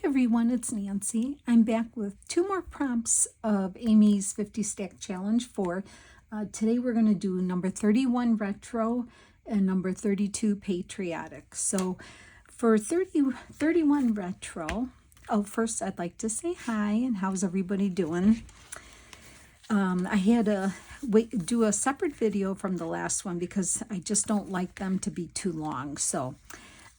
everyone, it's Nancy. I'm back with 2 more prompts of Amy's 50 Stack Challenge 4. Today we're going to do number 31 Retro and number 32 Patriotic. So for 31 Retro, first I'd like to say hi and how's everybody doing? I had to do a separate video from the last one because I just don't like them to be too long. So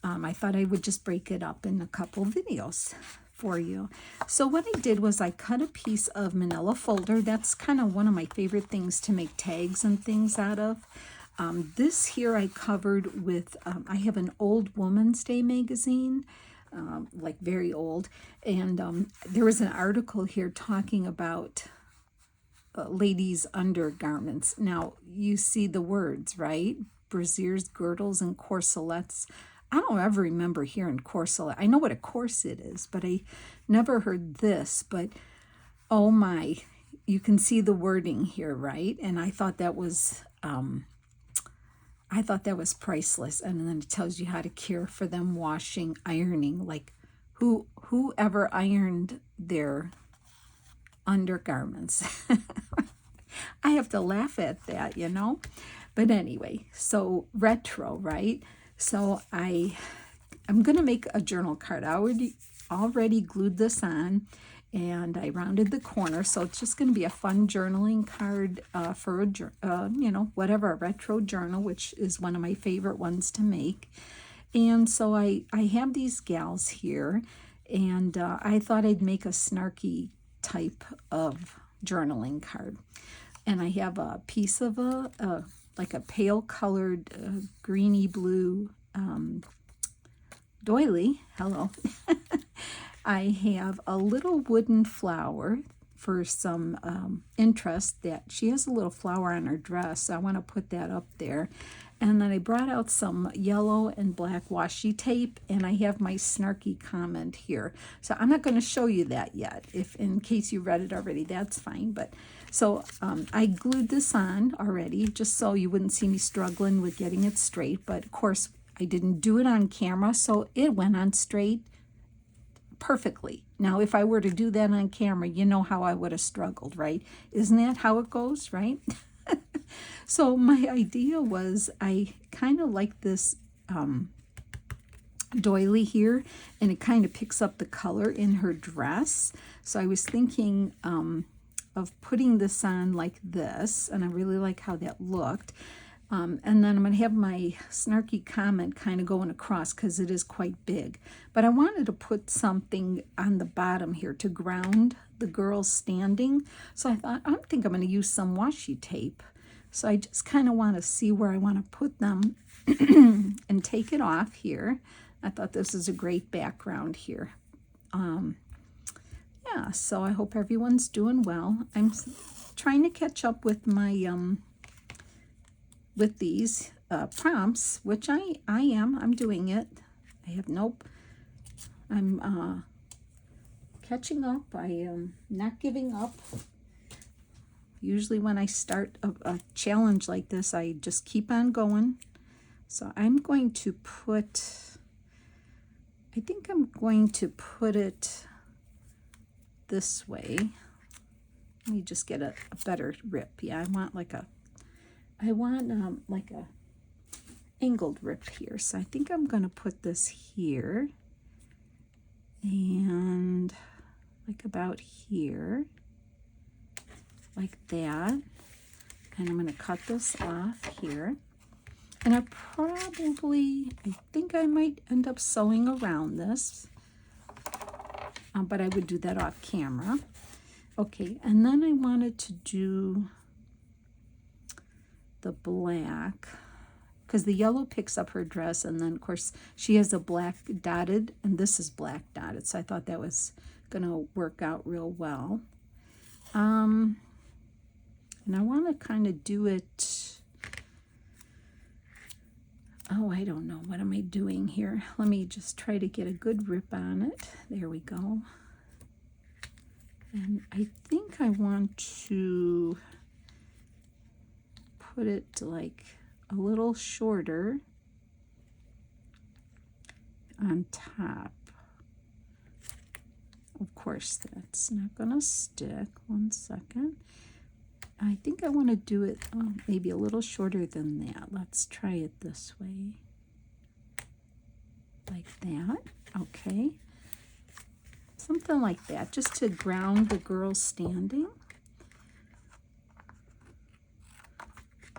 I thought I would just break it up in a couple videos for you. So what I did was I cut a piece of manila folder. That's kind of one of my favorite things to make tags and things out of. This here I covered with, I have an old Woman's Day magazine, like very old. And there was an article here talking about ladies' undergarments. Now, you see the words, right? Brasiers, girdles, and corselettes. I don't ever remember hearing corselet. I know what a corset is, but I never heard this. But oh my, you can see the wording here, right? And I thought that was priceless. And then it tells you how to care for them, washing, ironing. Like whoever ironed their undergarments. I have to laugh at that, you know. But anyway, so retro, right? So I'm going to make a journal card. I already glued this on, and I rounded the corner. So it's just going to be a fun journaling card for a, whatever, a retro journal, which is one of my favorite ones to make. And so I have these gals here, and I thought I'd make a snarky type of journaling card. And I have a piece of like a pale colored greeny blue doily. Hello. I have a little wooden flower for some interest that she has a little flower on her dress. So I want to put that up there. And then I brought out some yellow and black washi tape, and I have my snarky comment here. So I'm not going to show you that yet. If in case you read it already, that's fine. But so I glued this on already, just so you wouldn't see me struggling with getting it straight. But of course, I didn't do it on camera, so it went on straight perfectly. Now, if I were to do that on camera, you know how I would have struggled, right? Isn't that how it goes, right? So my idea was I kind of like this doily here, and it kind of picks up the color in her dress. So I was thinking of putting this on like this, and I really like how that looked. And then I'm going to have my snarky comment kind of going across because it is quite big. But I wanted to put something on the bottom here to ground the girls standing. So I thought, I think I'm going to use some washi tape. So I just kind of want to see where I want to put them and take it off here. I thought this is a great background here. Yeah, so I hope everyone's doing well. I'm trying to catch up with my with these prompts, which I am. I'm doing it. I have I'm catching up. I am not giving up. Usually when I start a challenge like this, I just keep on going. So I'm going to put, I think I'm going to put it this way. Let me just get a better rip. Yeah, I want like a angled rip here. So I think I'm going to put this here and like about here. Like that, and I'm going to cut this off here, and I think I might end up sewing around this, but I would do that off camera. Okay, and then I wanted to do the black, because the yellow picks up her dress, and then of course she has a black dotted, and this is black dotted, so I thought that was going to work out real well. And I want to kind of do it, oh, I don't know, what am I doing here? Let me just try to get a good rip on it. There we go. And I think I want to put it like a little shorter on top. course, that's not gonna stick. 1 second. I think I want to do it maybe a little shorter than that. Let's try it this way. Like that. Okay. Something like that, just to ground the girl standing.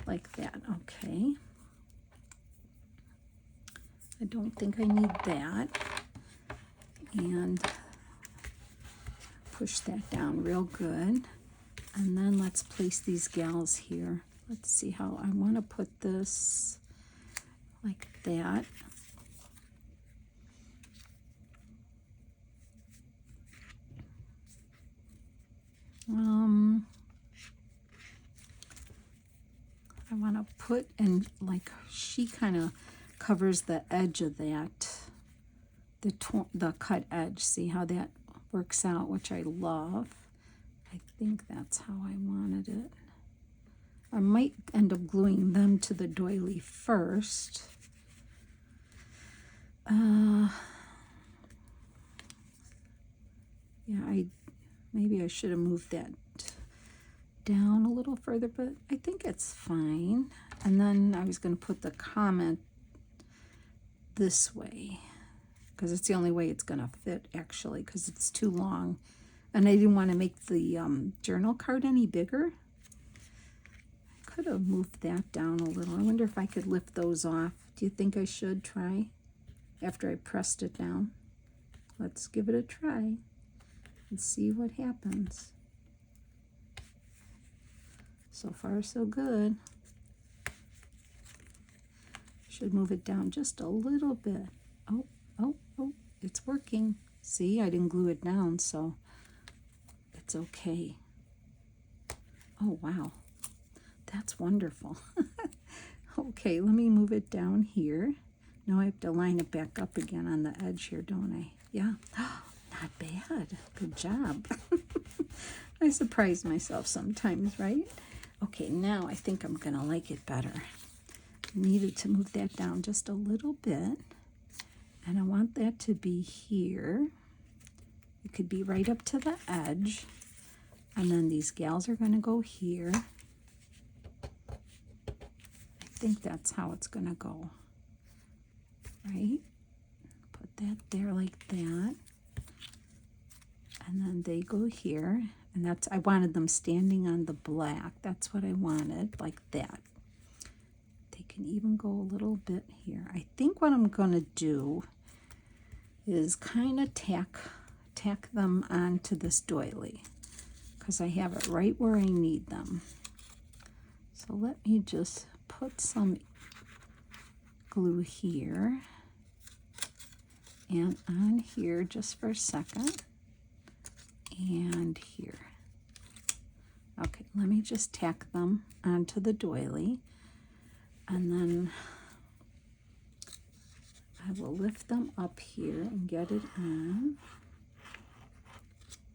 Like that. Okay. I don't think I need that. And push that down real good. And then let's place these gals here. Let's see how I want to put this like that. I want to put, and like she kind of covers the edge of that, the cut edge. See how that works out, which I love. I think that's how I wanted it. I might end up gluing them to the doily first. Yeah, maybe I should have moved that down a little further, but I think it's fine. And then I was going to put the comment this way because it's the only way it's going to fit, actually, because it's too long. And I didn't want to make the journal card any bigger. I could have moved that down a little. I wonder if I could lift those off. Do you think I should try after I pressed it down? Let's give it a try and see what happens. So far, so good. Should move it down just a little bit. Oh, oh, oh, it's working. See, I didn't glue it down, so it's okay. Oh, wow. That's wonderful. Okay, let me move it down here. Now I have to line it back up again on the edge here, don't I? Yeah. Not bad. Good job. I surprise myself sometimes, right? Okay, now I think I'm going to like it better. I needed to move that down just a little bit. And I want that to be here. It could be right up to the edge. And then these gals are going to go here. I think that's how it's going to go. Right? Put that there like that. And then they go here. And that's, I wanted them standing on the black. That's what I wanted, like that. They can even go a little bit here. I think what I'm going to do is kind of tack them onto this doily, because I have it right where I need them. So let me just put some glue here and on here just for a second. And here. Okay, let me just tack them onto the doily, and then I will lift them up here and get it on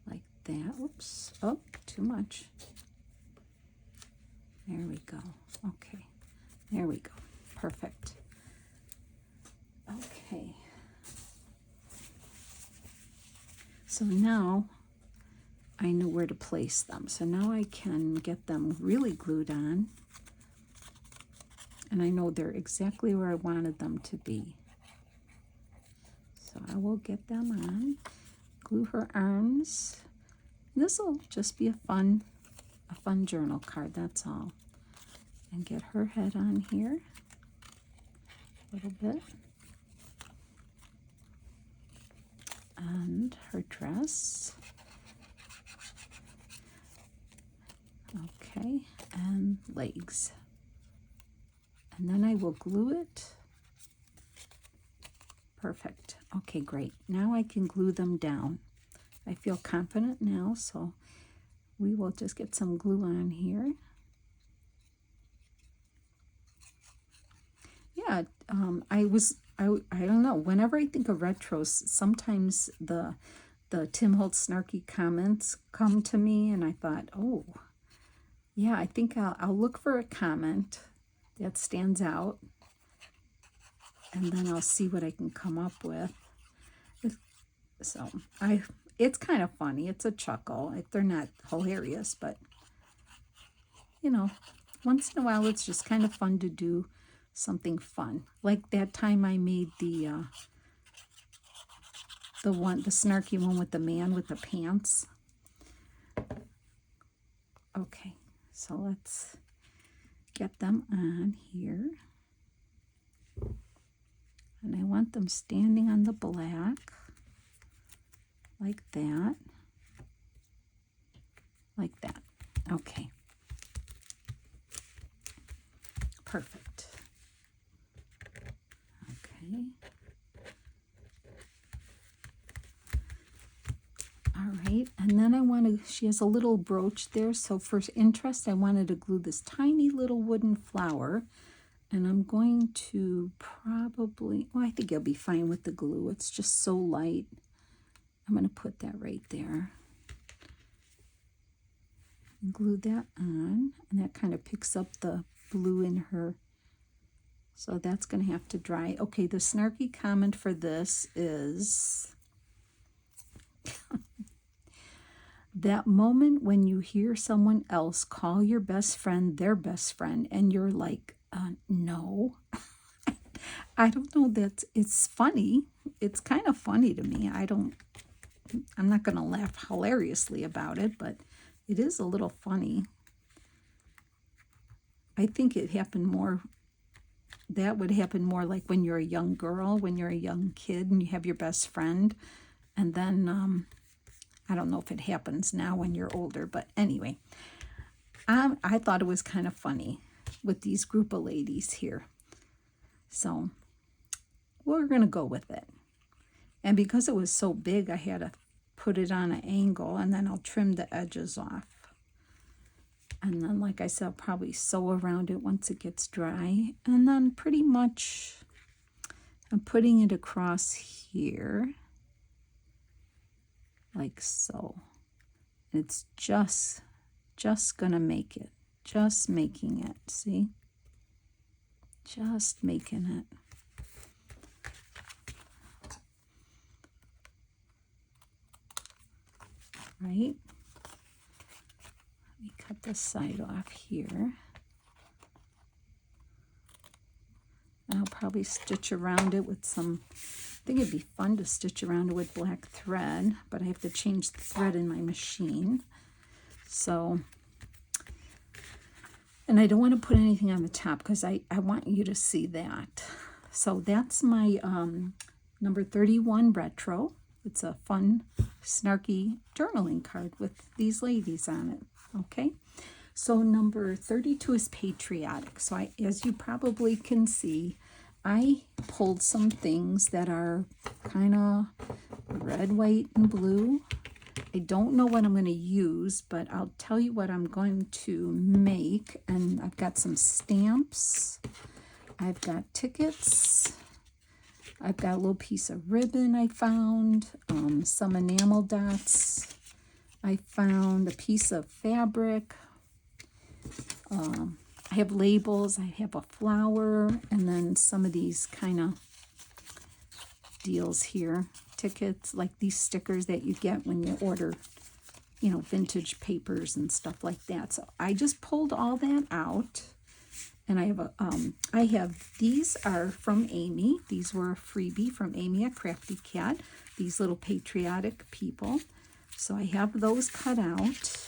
like that. Oops, oh, too much. There we go. Okay, there we go. Perfect. Okay. So now I know where to place them. So now I can get them really glued on. And I know they're exactly where I wanted them to be. So I will get them on, glue her arms. This will just be a fun journal card, that's all. And get her head on here a little bit. And her dress. Okay, and legs. And then I will glue it. Perfect. Okay, great. Now I can glue them down. I feel confident now, so we will just get some glue on here. Yeah, I don't know. Whenever I think of retros, sometimes the Tim Holtz snarky comments come to me, and I thought, oh, yeah, I think I'll look for a comment that stands out, and then I'll see what I can come up with. So it's kind of funny. It's a chuckle. They're not hilarious, but, you know, once in a while it's just kind of fun to do something fun. Like that time I made the snarky one with the man with the pants. Okay, so let's get them on here. And I want them standing on the black, like that, like that. Okay. Perfect. Okay. All right, and then I want to, she has a little brooch there, so for interest, I wanted to glue this tiny little wooden flower, and I'm going to probably, well, I think it'll be fine with the glue. It's just so light. I'm going to put that right there. Glue that on, and that kind of picks up the blue in her. So that's going to have to dry. Okay, the snarky comment for this is that moment when you hear someone else call your best friend their best friend, and you're like, no. I don't know, it's funny. It's kind of funny to me. I'm not going to laugh hilariously about it, but it is a little funny. I think it happened more, that would happen more like when you're a young girl, when you're a young kid and you have your best friend. And then, I don't know if it happens now when you're older, but anyway, I thought it was kind of funny with these group of ladies here. So we're going to go with it. And because it was so big, I had to put it on an angle, and then I'll trim the edges off. And then, like I said, I'll probably sew around it once it gets dry. And then pretty much I'm putting it across here, like so. It's just gonna make it. Just making it, see? Just making it. Right? Let me cut this side off here. And I'll probably stitch around it with some, I think it'd be fun to stitch around it with black thread, but I have to change the thread in my machine. So, and I don't want to put anything on the top because I want you to see that. So that's my number 31 retro. It's a fun, snarky journaling card with these ladies on it. Okay, so number 32 is Patriotic. So as you probably can see, I pulled some things that are kind of red, white, and blue. I don't know what I'm going to use, but I'll tell you what I'm going to make. And I've got some stamps. I've got tickets. I've got a little piece of ribbon I found, some enamel dots. I found a piece of fabric. I have labels. I have a flower, and then some of these kind of deals here. Tickets, like these stickers that you get when you order, you know, vintage papers and stuff like that. So I just pulled all that out. And I have, these are from Amy. These were a freebie from Amy at Crafty Cat, these little patriotic people. So I have those cut out.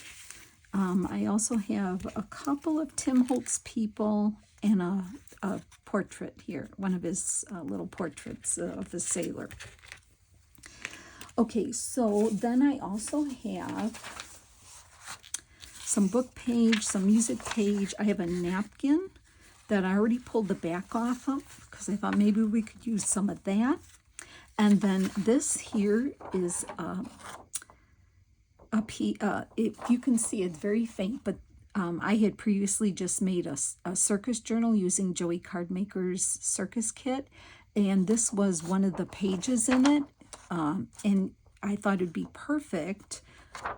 I also have a couple of Tim Holtz people and a portrait here, one of his little portraits of a sailor. Okay, so then I also have some book page, some music page. I have a napkin that I already pulled the back off of because I thought maybe we could use some of that. And then this here is if you can see, it's very faint, but I had previously just made a circus journal using Joey Cardmaker's circus kit, and this was one of the pages in it, and I thought it'd be perfect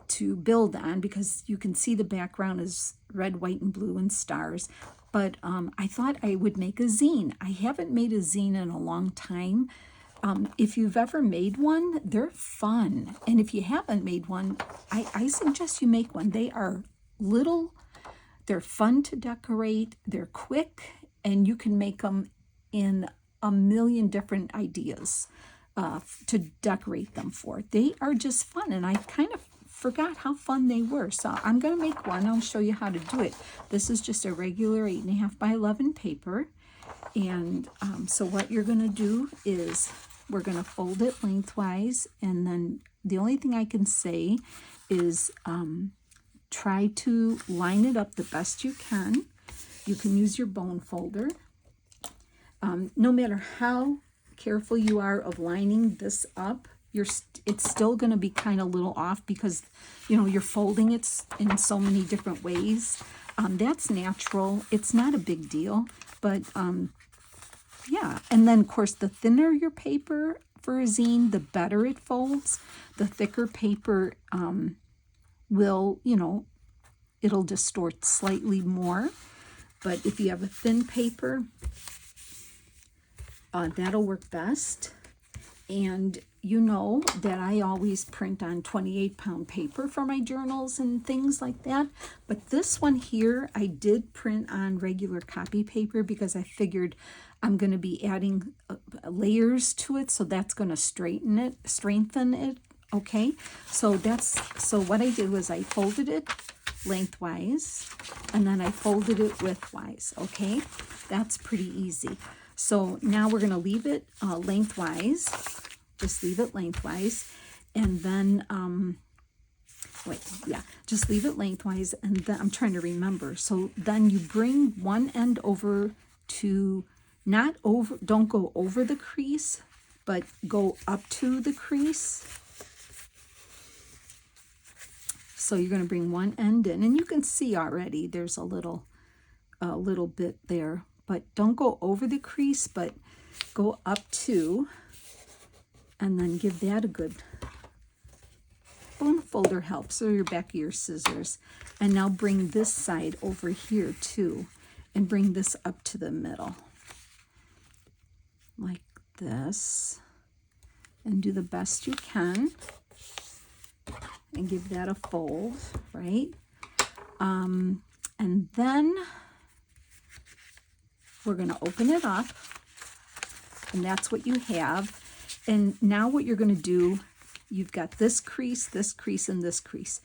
to build on because you can see the background is red, white, and blue and stars. But I thought I would make a zine. I haven't made a zine in a long time. If you've ever made one, they're fun. And if you haven't made one, I suggest you make one. They are little, they're fun to decorate, they're quick, and you can make them in a million different ideas to decorate them for. They are just fun, and I kind of forgot how fun they were. So I'm going to make one. I'll show you how to do it. This is just a regular 8.5 by 11 paper. And so what you're going to do is we're going to fold it lengthwise, and then the only thing I can say is try to line it up the best you can. You can use your bone folder. No matter how careful you are of lining this up, it's still going to be kind of a little off because, you know, you're folding it in so many different ways. That's natural. It's not a big deal, but yeah. And then, of course, the thinner your paper for a zine, the better it folds. The thicker paper will, you know, it'll distort slightly more. But if you have a thin paper, that'll work best. And you know that I always print on 28-pound paper for my journals and things like that. But this one here, I did print on regular copy paper because I figured I'm going to be adding layers to it, so that's going to strengthen it. Okay, so what I did was I folded it lengthwise, and then I folded it widthwise. Okay, that's pretty easy. So now we're going to leave it lengthwise. Just leave it lengthwise, and then just leave it lengthwise, and then I'm trying to remember. So then you bring one end over to, don't go over the crease, but go up to the crease. So you're going to bring one end in, and you can see already there's a little bit there, but don't go over the crease, but go up to, and then give that a good bone folder helps, or your back of your scissors. And now bring this side over here too, and bring this up to the middle like this, and do the best you can and give that a fold, right? And then we're going to open it up, and that's what you have. And now what you're going to do, you've got this crease, and this crease.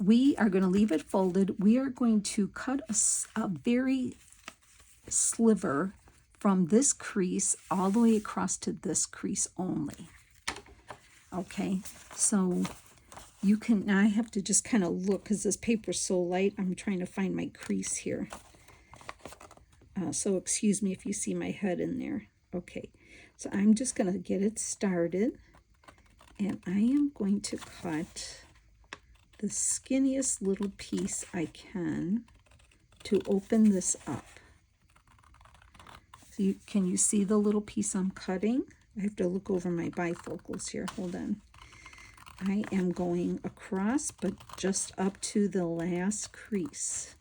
We are going to leave it folded. We are going to cut a very sliver from this crease all the way across to this crease only. Okay, so you can, now I have to just kind of look because this paper's so light. I'm trying to find my crease here. So excuse me if you see my head in there. Okay, so I'm just going to get it started, and I am going to cut the skinniest little piece I can to open this up. So can you see the little piece I'm cutting? I have to look over my bifocals here. Hold on. I am going across, but just up to the last crease,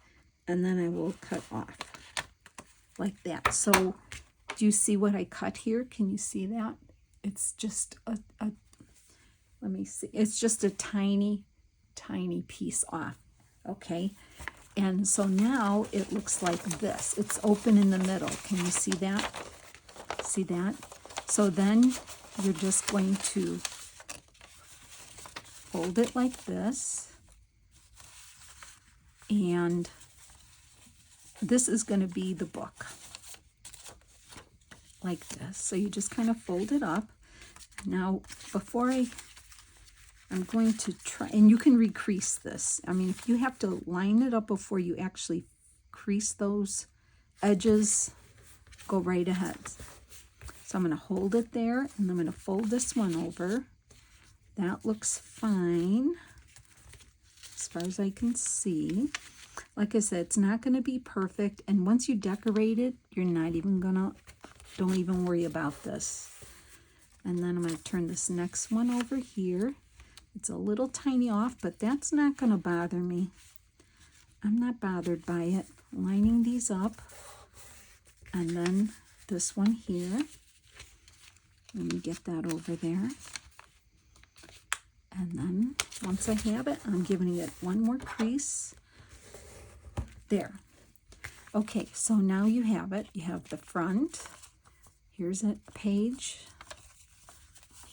and then I will cut off like that. So do you see what I cut here? Can you see that? It's just let me see. It's just a tiny, tiny piece off. Okay. And so now it looks like this. It's open in the middle. Can you see that? See that? So then you're just going to fold it like this. And this is going to be the book. Like this. So you just kind of fold it up. Now, before I'm going to try, and you can recrease this. I mean, if you have to line it up before you actually crease those edges, go right ahead. So I'm going to hold it there, and I'm going to fold this one over. That looks fine as far as I can see. Like I said, it's not going to be perfect, and once you decorate it, you're not even going to, don't even worry about this. And then I'm going to turn this next one over here. It's a little tiny off, but that's not going to bother me. I'm not bothered by it. Lining these up, and then this one here. Let me get that over there. And then once I have it, I'm giving it one more crease. There. Okay, so now you have it. You have the front. Here's a page.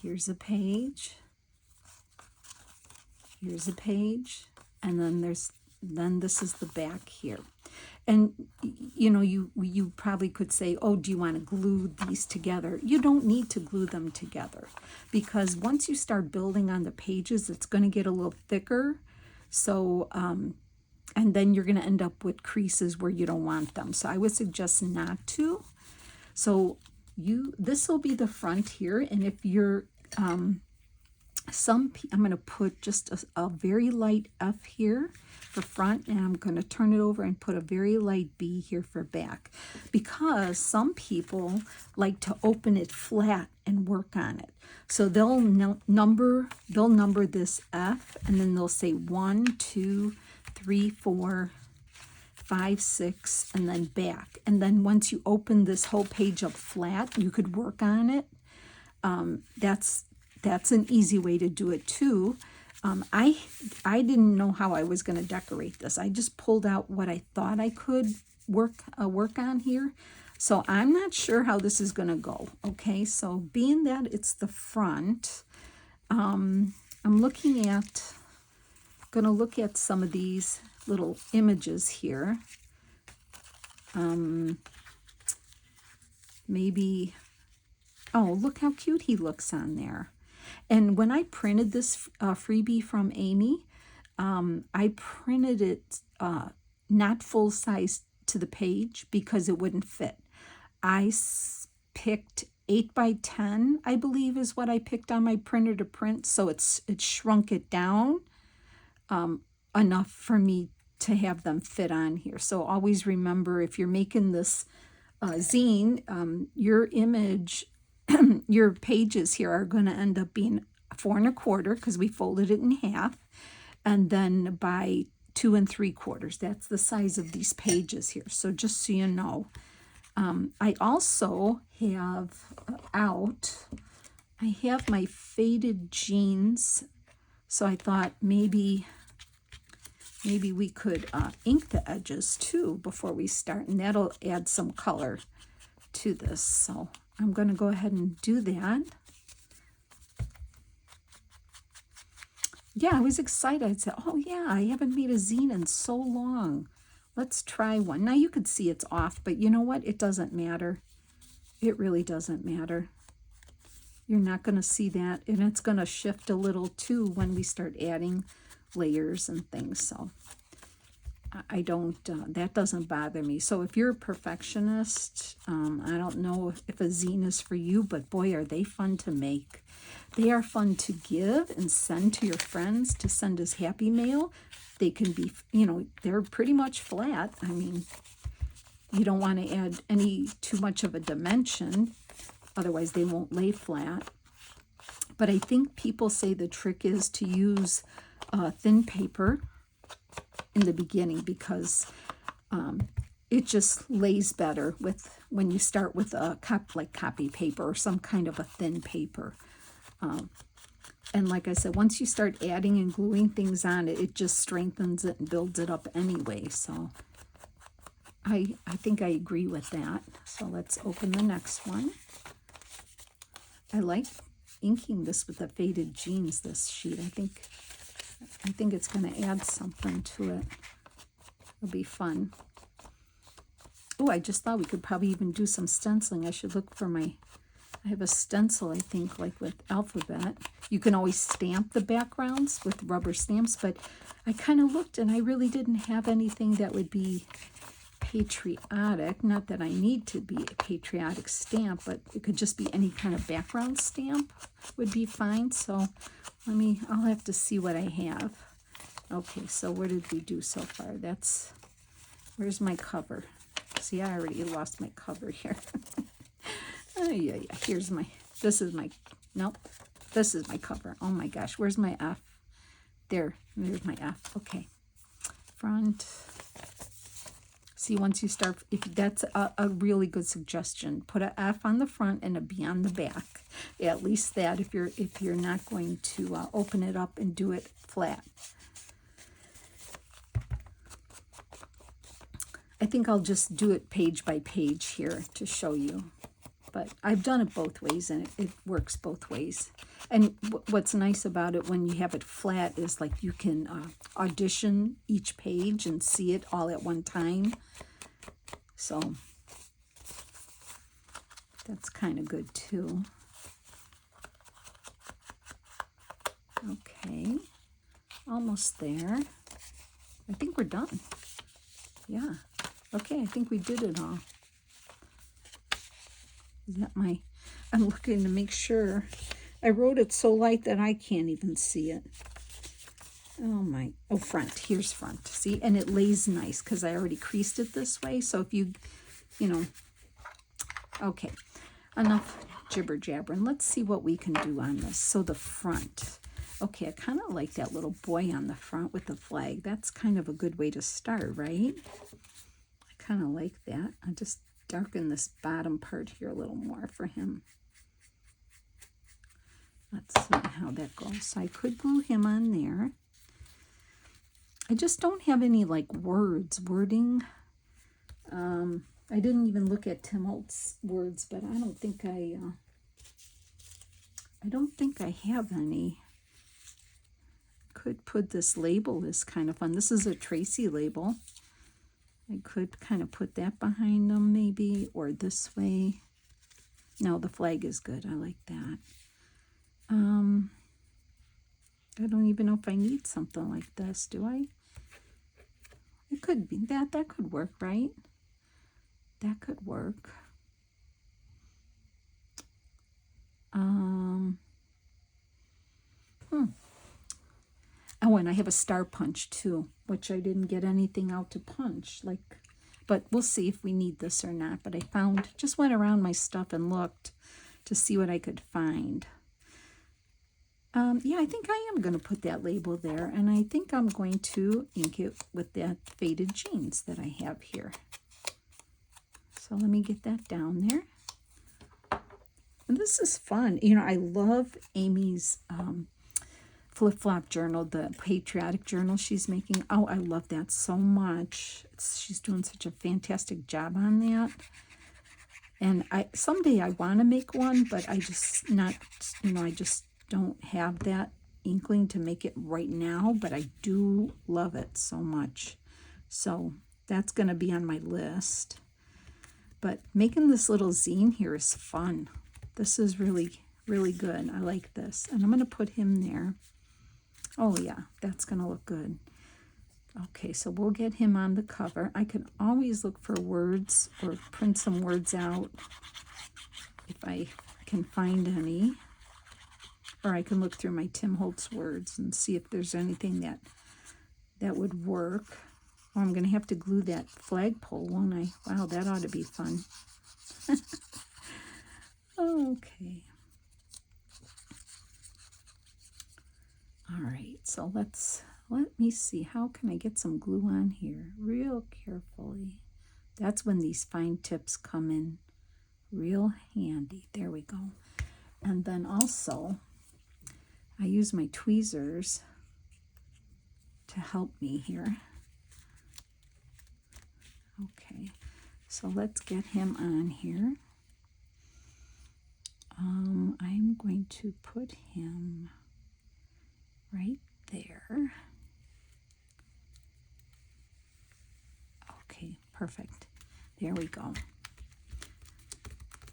Here's a page. Here's a page. And then this is the back here. And you know, you probably could say, oh, do you want to glue these together? You don't need to glue them together, because once you start building on the pages, it's going to get a little thicker. So, and then you're going to end up with creases where you don't want them. So I would suggest not to. So this will be the front here. And if you're, I'm going to put just a very light F here for front, and I'm going to turn it over and put a very light B here for back, because some people like to open it flat and work on it. So they'll number this F, and then they'll say 1, 2, 3, 4, 5, 6, and then back. And then once you open this whole page up flat, you could work on it. That's an easy way to do it too. I didn't know how I was going to decorate this. I just pulled out what I thought I could work on here. So I'm not sure how this is going to go. Okay, so being that it's the front, I'm going to look at some of these little images here. Maybe, oh, look how cute he looks on there. And when I printed this freebie from Amy, I printed it not full size to the page because it wouldn't fit. I picked 8 by 10, I believe is what I picked on my printer to print. So it shrunk it down enough for me to have them fit on here. So always remember, if you're making this zine, your image, your pages here are going to end up being 4 1/4 because we folded it in half, and then by 2 3/4. That's the size of these pages here. So just so you know, I also have I have my faded jeans. So I thought maybe we could ink the edges too before we start, and that'll add some color to this. So I'm going to go ahead and do that. Yeah, I was excited. I said, oh yeah, I haven't made a zine in so long. Let's try one. Now you could see it's off, but you know what? It doesn't matter. It really doesn't matter. You're not going to see that, and it's going to shift a little too when we start adding layers and things. So I don't, that doesn't bother me. So if you're a perfectionist, I don't know if a zine is for you, but boy, are they fun to make. They are fun to give and send to your friends, to send as happy mail. They can be, you know, they're pretty much flat. I mean, you don't want to add too much of a dimension, otherwise they won't lay flat. But I think people say the trick is to use thin paper in the beginning, because it just lays better when you start with a copy paper or some kind of a thin paper. And like I said, once you start adding and gluing things on it, it just strengthens it and builds it up anyway. So I think I agree with that. So let's open the next one. I like inking this with the faded jeans, this sheet. I think it's going to add something to it. It'll be fun. Oh, I just thought we could probably even do some stenciling. I should look for I have a stencil, I think, like with alphabet. You can always stamp the backgrounds with rubber stamps, but I kind of looked and I really didn't have anything that would be patriotic. Not that I need to be a patriotic stamp, but it could just be any kind of background stamp would be fine. So I'll have to see what I have. Okay, so what did we do so far? Where's my cover? See, I already lost my cover here. Oh, yeah, here's this is my cover. Oh my gosh, where's my F? There's my F. Okay, front. See, once you start, if that's a really good suggestion, put a F on the front and a B on the back. At least that if you're not going to open it up and do it flat. I think I'll just do it page by page here to show you. But I've done it both ways, and it works both ways. And what's nice about it when you have it flat is like you can audition each page and see it all at one time. So that's kind of good too. Okay, almost there. I think we're done. Yeah. Okay, I think we did it all. Is that my... I'm looking to make sure. I wrote it so light that I can't even see it. Oh my... Oh, front. Here's front. See? And it lays nice because I already creased it this way. So if you know... Okay. Enough jibber-jabbering. Let's see what we can do on this. So the front. Okay, I kind of like that little boy on the front with the flag. That's kind of a good way to start, right? I kind of like that. I'll just darken this bottom part here a little more for him. Let's see how that goes. So I could glue him on there. I just don't have any like wording. I didn't even look at Tim Holtz's words, but I don't think I have any. Could put this label is kind of fun. This is a Tracy label. I could kind of put that behind them maybe, or this way. No, the flag is good. I like that. I don't even know if I need something like this, do I? It could be that. That could work, right? That could work. Oh, and I have a star punch too, which I didn't get anything out to punch. But we'll see if we need this or not. But I just went around my stuff and looked to see what I could find. Yeah, I think I am going to put that label there. And I think I'm going to ink it with that faded jeans that I have here. So let me get that down there. And this is fun. You know, I love Amy's flip-flop journal, the Patriotic journal she's making. Oh, I love that so much. She's doing such a fantastic job on that. And someday I want to make one, but I just I just don't have that inkling to make it right now, but I do love it so much. So that's going to be on my list. But making this little zine here is fun. This is really, really good. I like this. And I'm going to put him there. Oh, yeah, that's going to look good. Okay, so we'll get him on the cover. I can always look for words or print some words out if I can find any. Or I can look through my Tim Holtz words and see if there's anything that would work. Oh, I'm going to have to glue that flagpole, won't I? Wow, that ought to be fun. Okay. All right, so let me see. How can I get some glue on here real carefully? That's when these fine tips come in real handy. There we go. And then also, I use my tweezers to help me here. Okay, so let's get him on here. I'm going to put him right there. Okay, perfect. There we go.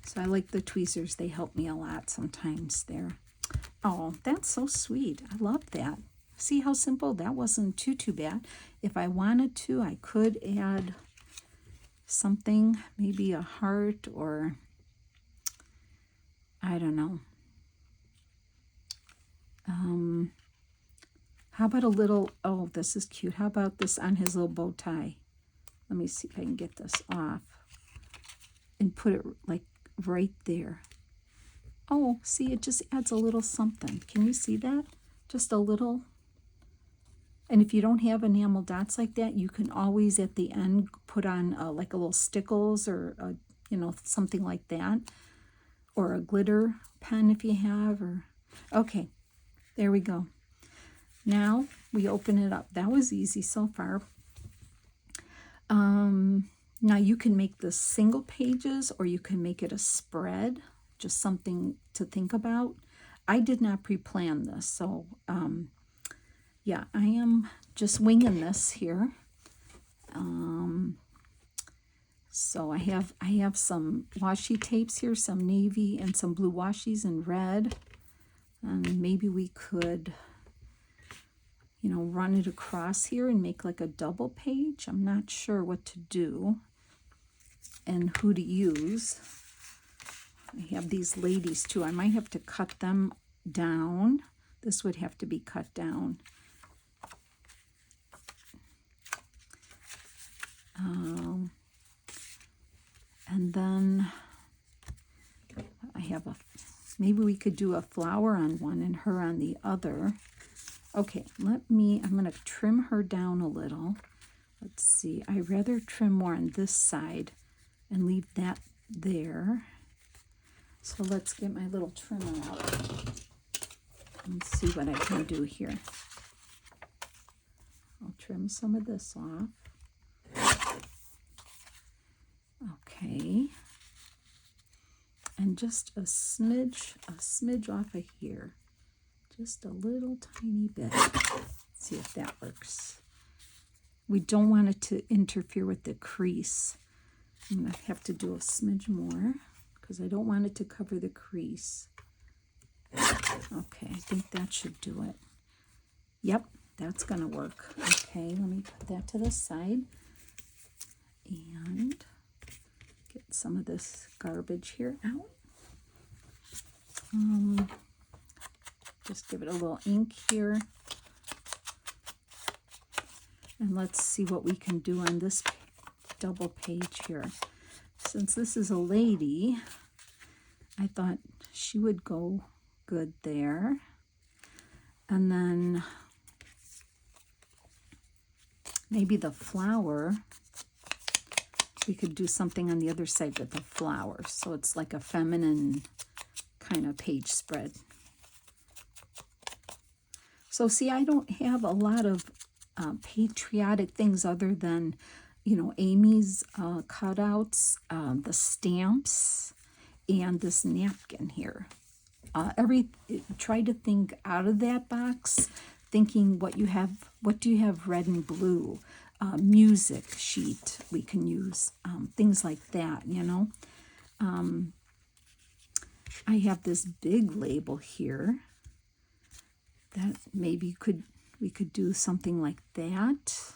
So I like the tweezers. They help me a lot sometimes there. Oh, that's so sweet. I love that. See how simple? That wasn't too bad. If I wanted to, I could add something, maybe a heart or I don't know. How about a little, oh, this is cute. How about this on his little bow tie? Let me see if I can get this off and put it like right there. Oh, see, it just adds a little something. Can you see that? Just a little. And if you don't have enamel dots like that, you can always at the end put on like a little stickles or, you know, something like that. Or a glitter pen if you have. Or okay, there we go. Now we open it up. That was easy so far. Now you can make this single pages or you can make it a spread. Just something to think about. I did not pre-plan this, so yeah, I am just winging this here. So I have some washi tapes here, some navy and some blue washies in red, and maybe we could, you know, run it across here and make like a double page. I'm not sure what to do and who to use. I have these ladies too. I might have to cut them down. This would have to be cut down. And then I have maybe we could do a flower on one and her on the other. Okay, I'm going to trim her down a little. Let's see, I'd rather trim more on this side and leave that there. So let's get my little trimmer out and see what I can do here. I'll trim some of this off. Okay. And just a smidge off of here. Just a little tiny bit. Let's see if that works. We don't want it to interfere with the crease. I'm going to have to do a smidge more because I don't want it to cover the crease. Okay, I think that should do it. Yep, that's going to work. Okay, let me put that to the side and get some of this garbage here out. Just give it a little ink here. And let's see what we can do on this double page here. Since this is a lady, I thought she would go good there. And then maybe the flower, we could do something on the other side with the flowers. So it's like a feminine kind of page spread. So see, I don't have a lot of patriotic things other than, you know, Amy's cutouts, the stamps, and this napkin here. Try to think out of that box, thinking what do you have red and blue, music sheet we can use, things like that, you know. I have this big label here that maybe we could do something like that,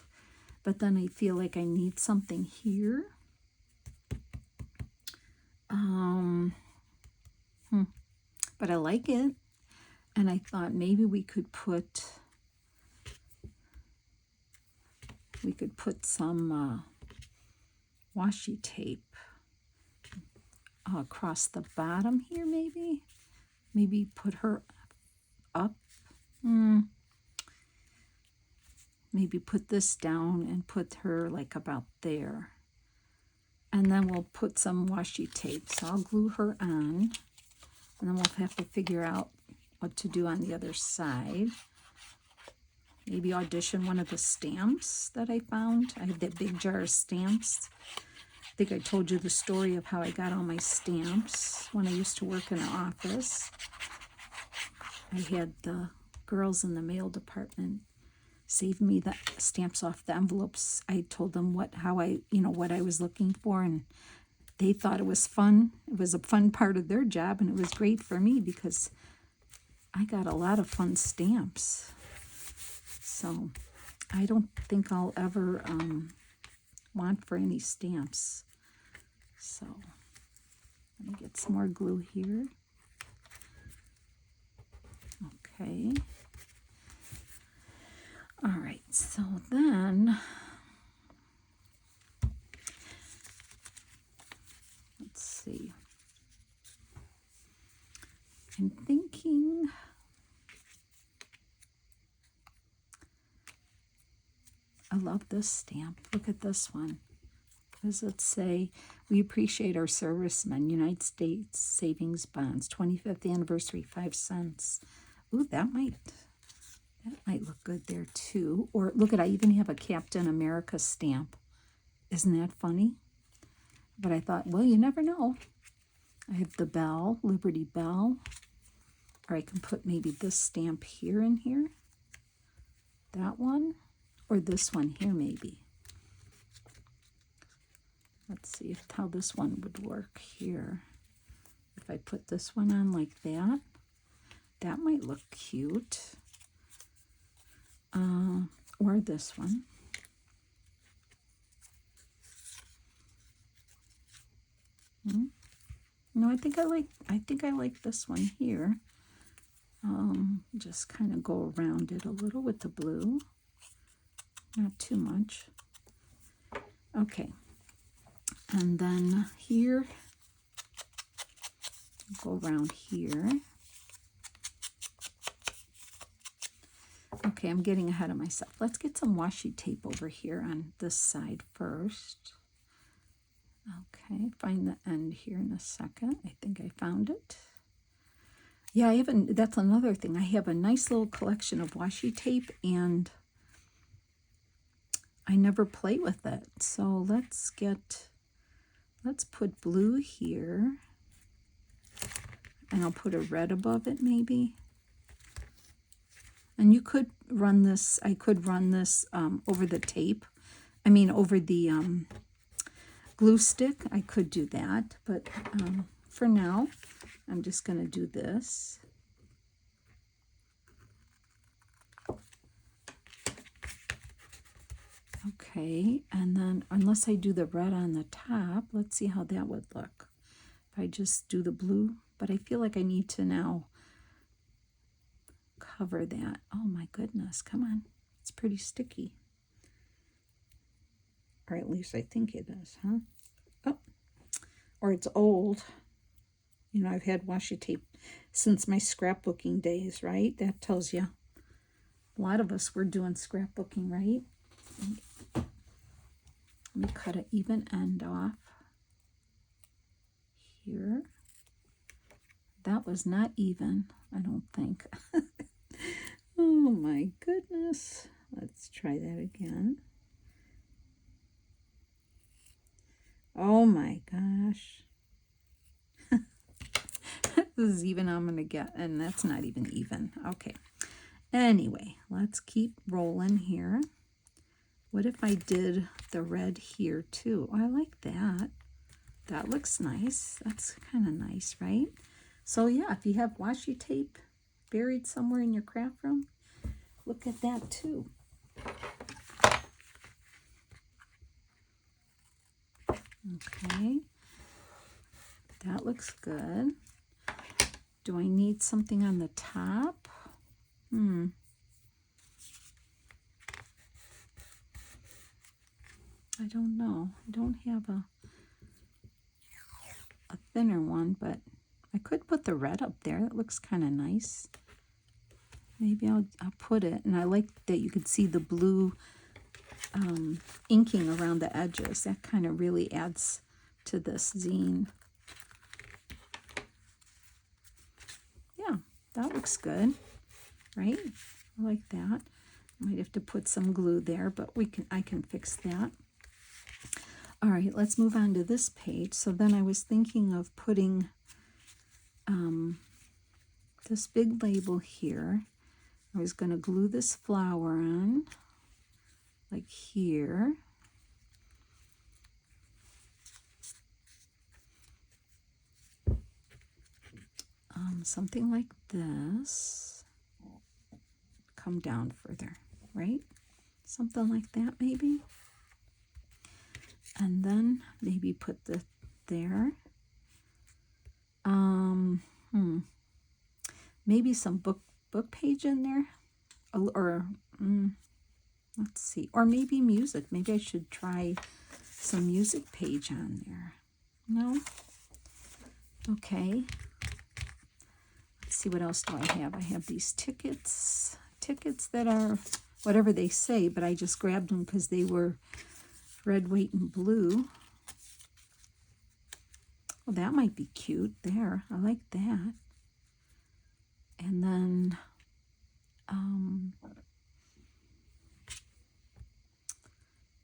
but then I feel like I need something here. But I like it, and I thought maybe we could put some washi tape across the bottom here, maybe put her up. Maybe put this down and put her like about there. And then we'll put some washi tape. So I'll glue her on. And then we'll have to figure out what to do on the other side. Maybe audition one of the stamps that I found. I have that big jar of stamps. I think I told you the story of how I got all my stamps when I used to work in an office. I had the girls in the mail department save me the stamps off the envelopes. I told them what I was looking for, and they thought it was fun. It was a fun part of their job, and it was great for me because I got a lot of fun stamps. So I don't think I'll ever want for any stamps. So let me get some more glue here. Okay. All right, so then let's see. I'm thinking I love this stamp. Look at this one. What does it say? We appreciate our servicemen, United States Savings Bonds, 25th anniversary, 5 cents. Ooh, that might look good there too. Or look at, I even have a Captain America stamp. Isn't that funny? But I thought, well, you never know. I have the bell, Liberty Bell. Or I can put maybe this stamp here in here. That one. Or this one here maybe. Let's see how this one would work here. If I put this one on like that, that might look cute. Or this one. No, I think I like this one here. Just kind of go around it a little with the blue. Not too much. Okay. And then here, go around here. Okay, I'm getting ahead of myself. Let's get some washi tape over here on this side first. Okay, find the end here in a second. I think I found it. Yeah, that's another thing. I have a nice little collection of washi tape, and I never play with it. So let's put blue here, and I'll put a red above it maybe. And you could run this, I could run this over the tape. I mean, over the glue stick. I could do that, but for now, I'm just going to do this. Okay, and then unless I do the red on the top, let's see how that would look. If I just do the blue, but I feel like I need to now cover that. Oh my goodness, come on. It's pretty sticky. Or at least I think it is, huh? Oh, or it's old. You know, I've had washi tape since my scrapbooking days, right? That tells you. A lot of us were doing scrapbooking, right? Let me cut an even end off here. That was not even, I don't think. Oh my goodness. Let's try that again. Oh my gosh. This is even I'm going to get, and that's not even even. Okay. Anyway, let's keep rolling here. What if I did the red here too? Oh, I like that. That looks nice. That's kind of nice, right? So yeah, if you have washi tape buried somewhere in your craft room, look at that too. Okay, that looks good. Do I need something on the top? I don't know. I don't have a thinner one, but I could put the red up there. That looks kind of nice. Maybe I'll put it. And I like that you could see the blue inking around the edges. That kind of really adds to this zine. Yeah, that looks good, right? I like that. Might have to put some glue there, but I can fix that. All right, let's move on to this page. So then I was thinking of putting this big label here. I was going to glue this flower on, like here. Something like this. Come down further, right? Something like that, maybe. And then maybe put the there. Maybe some book page in there, or let's see, or maybe music. Maybe I should try some music page on there. No? Okay. Let's see, what else do I have? I have these tickets that are whatever they say, but I just grabbed them because they were red, white, and blue. Well, that might be cute there. I like that. And then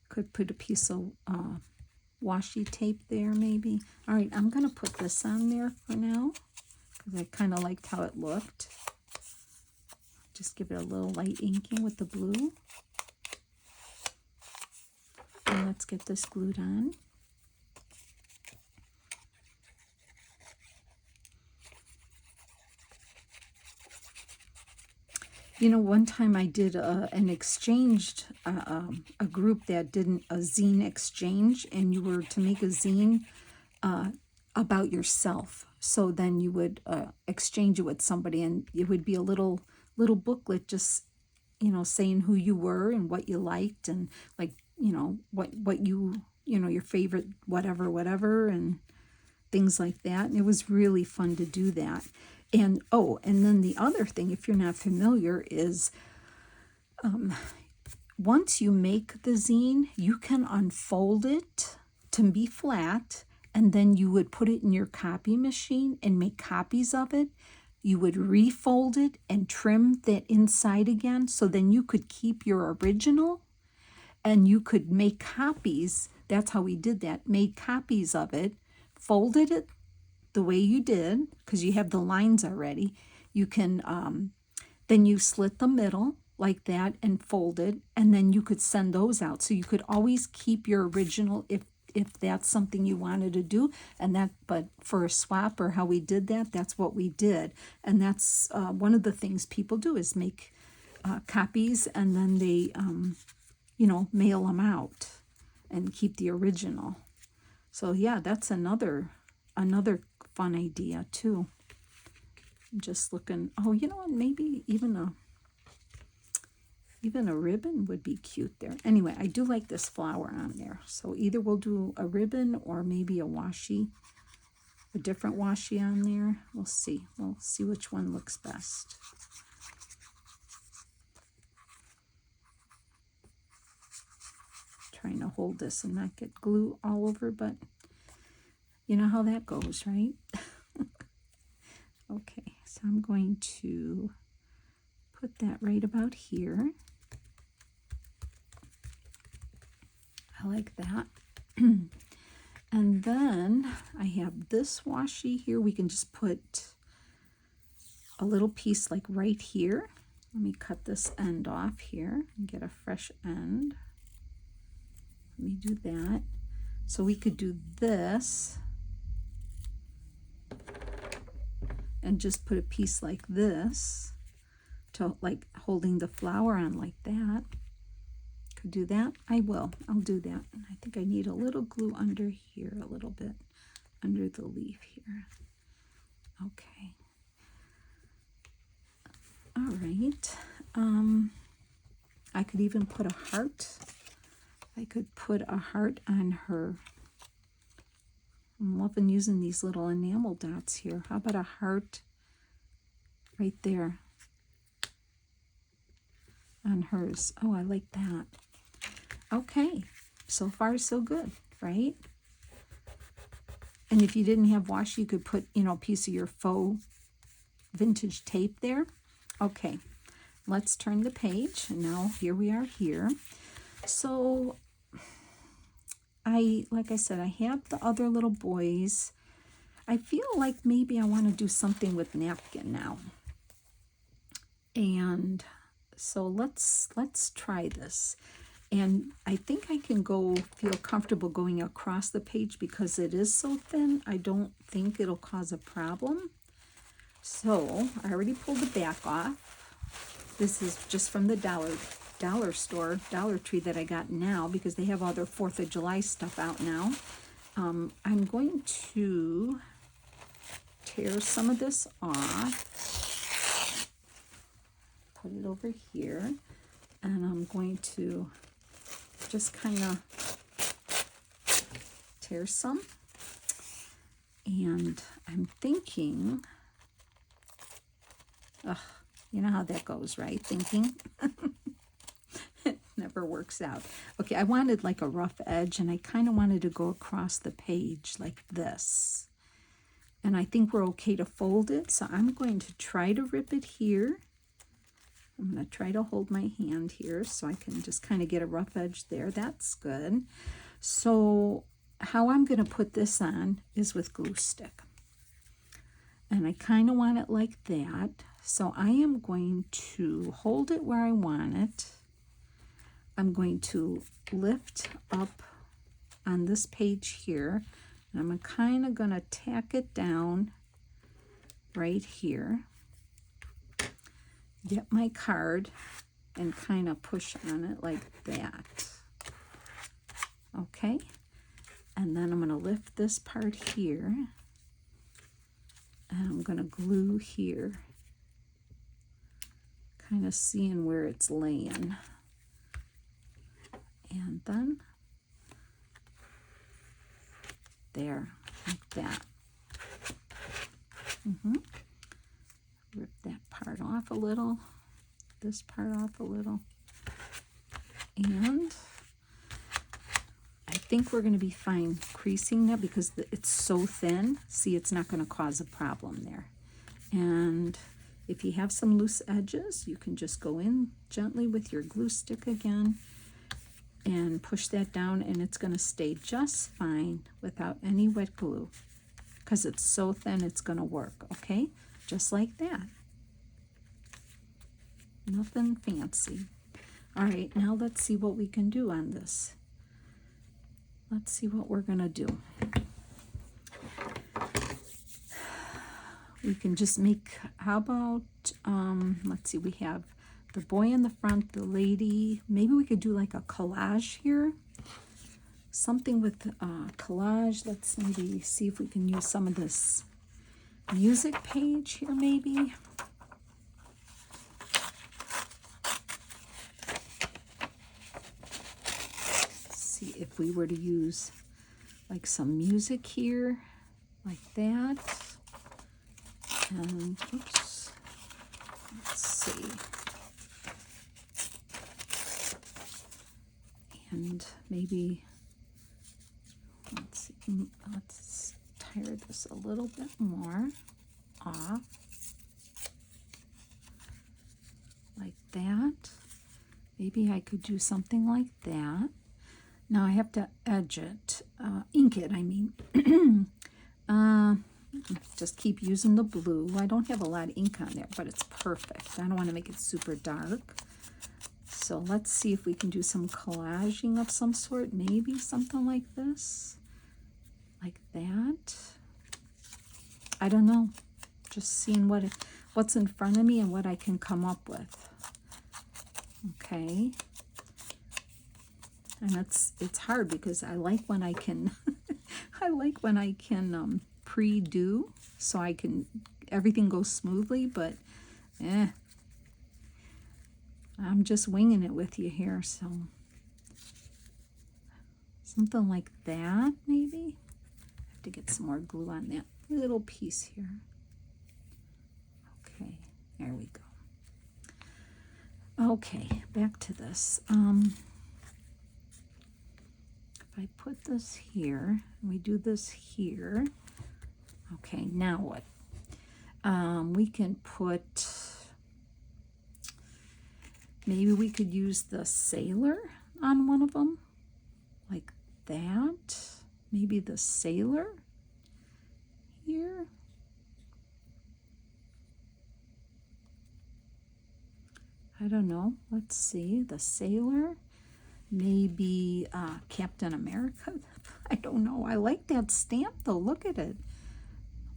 could put a piece of washi tape there maybe. All right, I'm going to put this on there for now because I kind of liked how it looked. Just give it a little light inking with the blue. And let's get this glued on. You know, one time I did an exchange, a group that did a zine exchange, and you were to make a zine about yourself. So then you would exchange it with somebody, and it would be a little booklet, just, you know, saying who you were and what you liked, and like, you know, what you know, your favorite whatever, and things like that. And it was really fun to do that. And oh, and then the other thing, if you're not familiar, is once you make the zine, you can unfold it to be flat, and then you would put it in your copy machine and make copies of it. You would refold it and trim that inside again, so then you could keep your original, and you could make copies. That's how we did that. Made copies of it, folded it the way you did, because you have the lines already. You can, then you slit the middle like that and fold it, and then you could send those out. So you could always keep your original if that's something you wanted to do. And that, but for a swap or how we did that, that's what we did. And that's one of the things people do, is make copies, and then they, you know, mail them out and keep the original. So yeah, that's another fun idea too. I'm just looking. Oh, you know what? Maybe even a ribbon would be cute there. Anyway, I do like this flower on there. So either we'll do a ribbon or maybe a washi, a different washi on there. We'll see. We'll see which one looks best. Trying to hold this and not get glue all over, but you know how that goes, right? Okay, so I'm going to put that right about here. I like that. And then I have this washi here. We can just put a little piece like right here. Let me cut this end off here and get a fresh end. Let me do that. So we could do this and just put a piece like this to, like, holding the flower on like that. Could do that. I'll do that. I think I need a little glue under here, a little bit under the leaf here. Okay. All right. I could even put a heart. I could put a heart on her. I'm loving using these little enamel dots here. How about a heart right there on hers? Oh, I like that. Okay, so far so good, right? And if you didn't have washi, you could put, you know, a piece of your faux vintage tape there. Okay, let's turn the page. And now here we are here. So like I said, I have the other little boys. I feel like maybe I want to do something with napkin now. And so let's try this. And I think I can feel comfortable going across the page because it is so thin. I don't think it'll cause a problem. So I already pulled the back off. This is just from the Dollar Store, Dollar Tree that I got now because they have all their 4th of July stuff out now. I'm going to tear some of this off. Put it over here. And I'm going to just kind of tear some. And I'm thinking, you know how that goes, right? Thinking. whatever works out. Okay, I wanted like a rough edge, and I kind of wanted to go across the page like this. And I think we're okay to fold it, so I'm going to try to rip it here. I'm going to try to hold my hand here so I can just kind of get a rough edge there. That's good. So how I'm going to put this on is with glue stick. And I kind of want it like that. So I am going to hold it where I want it. I'm going to lift up on this page here. And I'm kind of going to tack it down right here. Get my card and kind of push on it like that. Okay. And then I'm going to lift this part here. And I'm going to glue here. Kind of seeing where it's laying. And then there, like that. Rip that part off a little, this part off a little, and I think we're going to be fine creasing that because it's so thin. See, it's not going to cause a problem there. And if you have some loose edges, you can just go in gently with your glue stick again and push that down, and it's going to stay just fine without any wet glue because it's so thin it's going to work, okay? Just like that. Nothing fancy. All right, now let's see what we can do on this. Let's see what we're going to do. We can just make, how about, let's see, we have the boy in the front, the lady. Maybe we could do like a collage here. Something with collage. Let's maybe see if we can use some of this music page here maybe. Let's see if we were to use like some music here, like that. And oops, let's see. And maybe, let's see, let's tire this a little bit more off, like that. Maybe I could do something like that. Now I have to edge it, ink it, I mean. Just keep using the blue. I don't have a lot of ink on there, but it's perfect. I don't want to make it super dark. So let's see if we can do some collaging of some sort. Maybe something like this. Like that. I don't know. Just seeing what's in front of me and what I can come up with. Okay. And it's hard because I like when I can I like when I can pre-do so I can everything goes smoothly, but I'm just winging it with you here, so something like that maybe. I have to get some more glue on that little piece here. Okay, there we go. Okay, back to this. If I put this here, we do this here. Okay, now what? We can put, maybe we could use the sailor on one of them, like that. Maybe the sailor here. I don't know. Let's see. The sailor. Maybe Captain America. I don't know. I like that stamp though. Look at it.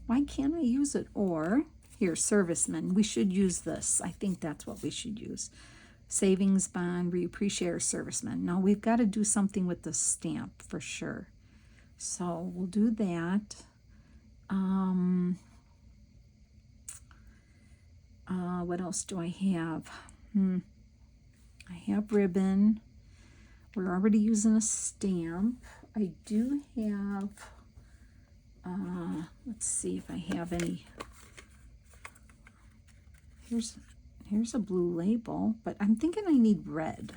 Why can't I use it? Or here, serviceman. We should use this. I think that's what we should use. Savings bond. We appreciate our servicemen. Now we've got to do something with the stamp for sure. So we'll do that. What else do I have? I have ribbon. We're already using a stamp. I do have, let's see if I have any. Here's a blue label, but I'm thinking I need red.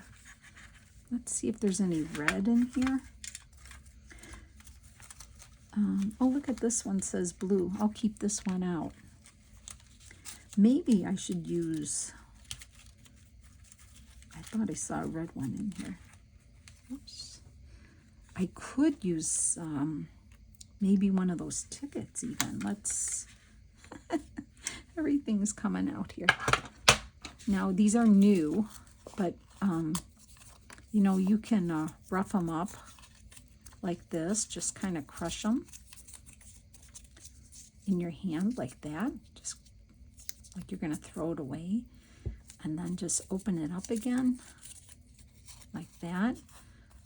Let's see if there's any red in here. Oh, look at this one, says blue. I'll keep this one out. Maybe I should use, I thought I saw a red one in here. Oops. I could use maybe one of those tickets even. Let's, everything's coming out here. Now, these are new, but, you know, you can rough them up like this. Just kind of crush them in your hand like that. Just like you're going to throw it away. And then just open it up again like that.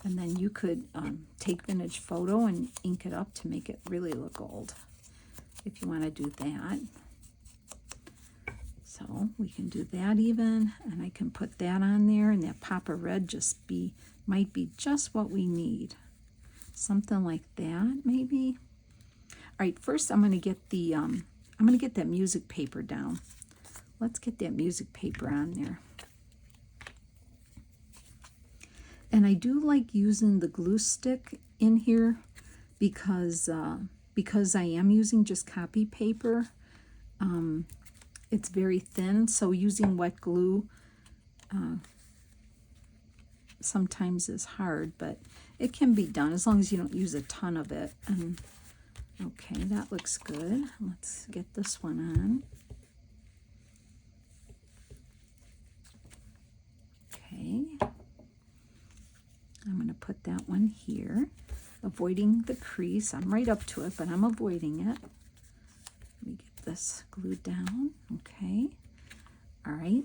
And then you could take vintage photo and ink it up to make it really look old if you want to do that. So we can do that even, and I can put that on there, and that pop of red might be just what we need. Something like that, maybe. All right, first I'm going to get that music paper down. Let's get that music paper on there. And I do like using the glue stick in here because I am using just copy paper. It's very thin, so using wet glue sometimes is hard, but it can be done as long as you don't use a ton of it. And okay, that looks good. Let's get this one on. Okay. I'm going to put that one here, avoiding the crease. I'm right up to it, but I'm avoiding it. Let me get this glued down. Okay. All right.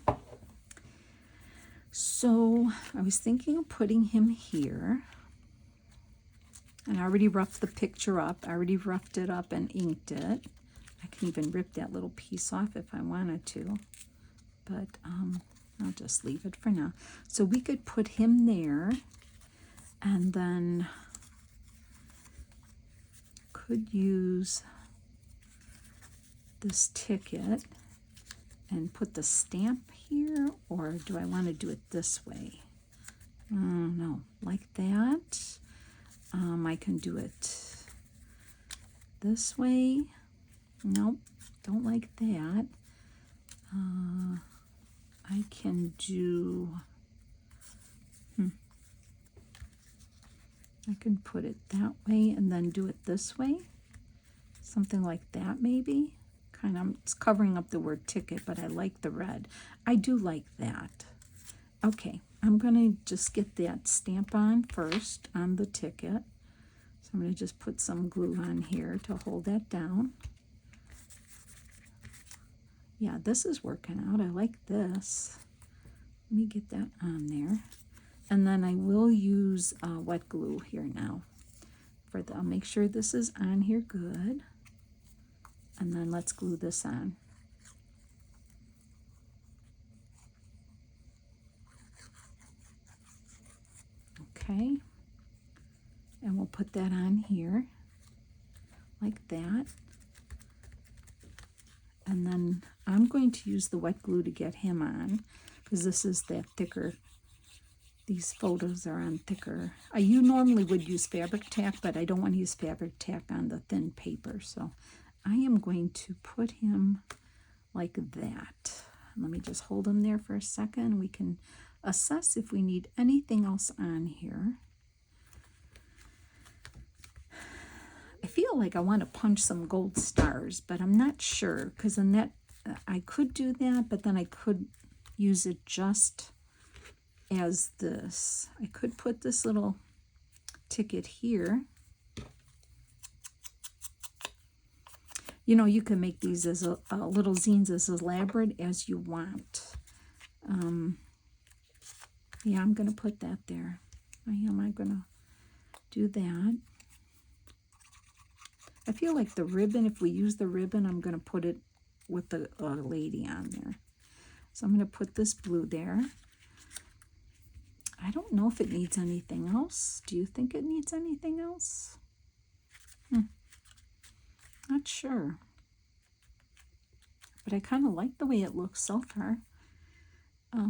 So I was thinking of putting him here. And I already roughed the picture up. I already roughed it up and inked it. I can even rip that little piece off if I wanted to. But I'll just leave it for now. So we could put him there. And then could use this ticket and put the stamp here, or do I want to do it this way? No, like that. I can do it this way. Nope, don't like that. I can do, I can put it that way and then do it this way. Something like that maybe. Kind of, it's covering up the word ticket, but I like the red. I do like that. Okay, I'm going to just get that stamp on first on the ticket. So I'm going to just put some glue on here to hold that down. Yeah, this is working out. I like this. Let me get that on there. And then I will use wet glue here now. I'll make sure this is on here good. And then let's glue this on. Okay. And we'll put that on here like that. And then I'm going to use the wet glue to get him on, because this is that thicker. These photos are on thicker. You normally would use fabric tack, but I don't want to use fabric tack on the thin paper. So I am going to put him like that. Let me just hold him there for a second. We can assess if we need anything else on here. I feel like I want to punch some gold stars, but I'm not sure, because in that I could do that, but then I could use it just as this. I could put this little ticket here. You know, you can make these as little zines as elaborate as you want. Yeah, I'm going to put that there. I'm going to do that. I feel like the ribbon, if we use the ribbon, I'm going to put it with the lady on there. So I'm going to put this blue there. I don't know if it needs anything else. Do you think it needs anything else? Not sure. But I kind of like the way it looks so far.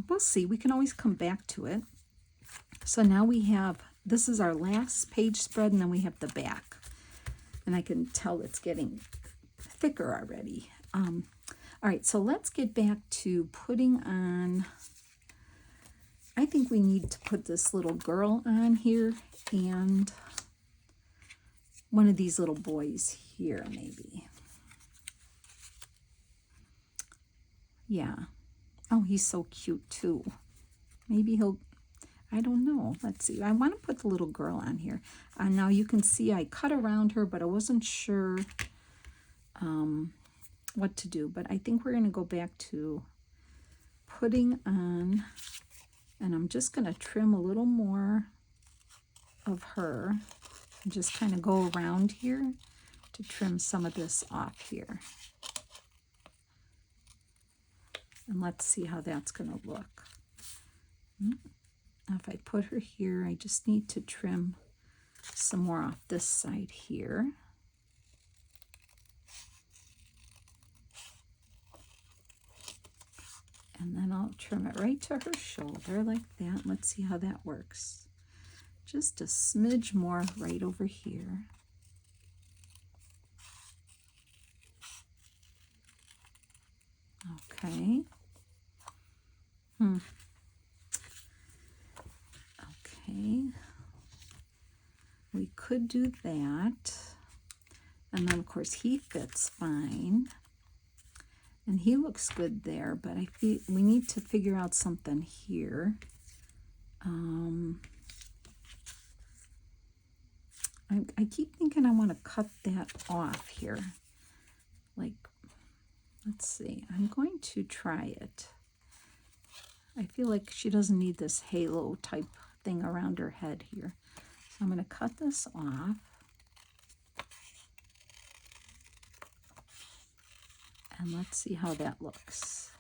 We'll see. We can always come back to it. So now we have, this is our last page spread, and then we have the back. And I can tell it's getting thicker already. All right, so let's get back to putting on, I think we need to put this little girl on here and one of these little boys here maybe. Yeah. Oh, he's so cute too. Maybe he'll, I don't know. Let's see. I want to put the little girl on here. Now you can see I cut around her, but I wasn't sure what to do. But I think we're going to go back to putting on, and I'm just going to trim a little more of her and just kind of go around here to trim some of this off here. And let's see how that's going to look. Now if I put her here, I just need to trim some more off this side here. And then I'll trim it right to her shoulder like that. Let's see how that works. Just a smidge more right over here. Okay. Okay. We could do that. And then of course he fits fine. And he looks good there, but I feel we need to figure out something here. I keep thinking I want to cut that off here. Like, let's see. I'm going to try it. I feel like she doesn't need this halo type thing around her head here. So I'm going to cut this off. And let's see how that looks.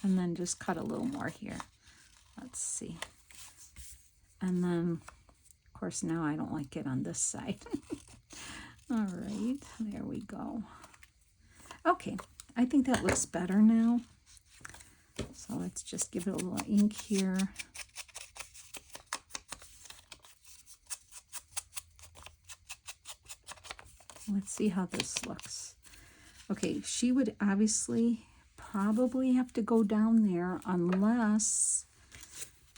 And then just cut a little more here. Let's see. And then, of course, now I don't like it on this side. All right, there we go. Okay, I think that looks better now. So let's just give it a little ink here. Let's see how this looks. Okay, she would obviously probably have to go down there unless